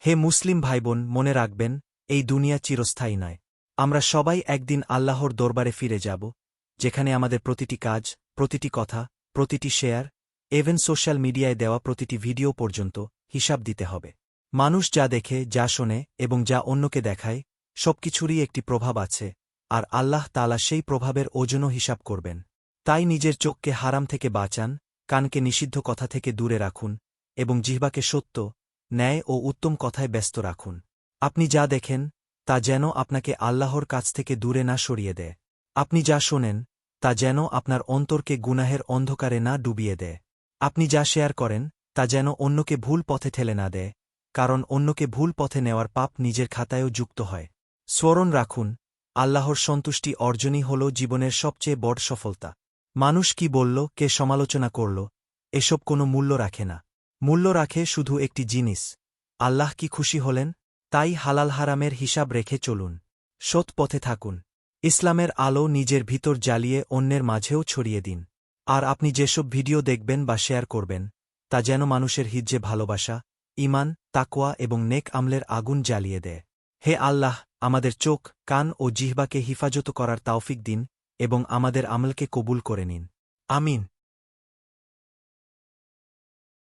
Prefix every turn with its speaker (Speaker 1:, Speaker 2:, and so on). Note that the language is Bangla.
Speaker 1: হে মুসলিম ভাইবোন, মনে রাখবেন, এই দুনিয়া চিরস্থায়ী নয়। আমরা সবাই একদিন আল্লাহর দরবারে ফিরে যাব, যেখানে আমাদের প্রতিটি কাজ, প্রতিটি কথা, প্রতিটি শেয়ার, ইভেন সোশ্যাল মিডিয়ায় দেওয়া প্রতিটি ভিডিও পর্যন্ত হিসাব দিতে হবে। মানুষ যা দেখে, যা শোনে এবং যা অন্যকে দেখায়, সবকিছুরই একটি প্রভাব আছে, আর আল্লাহ তাআলা সেই প্রভাবের ওজনও হিসাব করবেন। তাই নিজের চোখকে হারাম থেকে বাঁচান, কানকে নিষিদ্ধ কথা থেকে দূরে রাখুন, এবং জিহ্বাকে সত্য, ন্যায় ও উত্তম কথায় ব্যস্ত রাখুন। আপনি যা দেখেন, তা যেন আপনাকে আল্লাহর কাছ থেকে দূরে না সরিয়ে দেয়। আপনি যা শোনেন, তা যেন আপনার অন্তরকে গুনাহের অন্ধকারে না ডুবিয়ে দেয়। আপনি যা শেয়ার করেন, তা যেন অন্যকে ভুল পথে ঠেলে না দেয়, কারণ অন্যকে ভুল পথে নেওয়ার পাপ নিজের খাতায়ও যুক্ত হয়। স্মরণ রাখুন, আল্লাহর সন্তুষ্টি অর্জনই হল জীবনের সবচেয়ে বড় সফলতা। মানুষ কি বলল, কে সমালোচনা করল, এসব কোনো মূল্য রাখে না। মূল্য রাখে শুধু একটি জিনিস: আল্লাহ কি খুশি হলেন? তাই হালাল হারামের হিসাব রেখে চলুন। সৎ পথে থাকুন। ইসলামের আলো নিজের ভিতর জ্বালিয়ে অন্যের মাঝেও ছড়িয়ে দিন। আর আপনি যেসব ভিডিও দেখবেন বা শেয়ার করবেন, তা যেন মানুষের হৃদয়ে ভালোবাসা, ঈমান, তাকওয়া এবং নেক আমলের আগুন জ্বালিয়ে দেয়। হে আল্লাহ, আমাদের চোখ, কান ও জিহ্বাকে হিফাজত করার তাওফিক দিন এবং আমাদের আমলকে কবুল করে নিন। আমিন।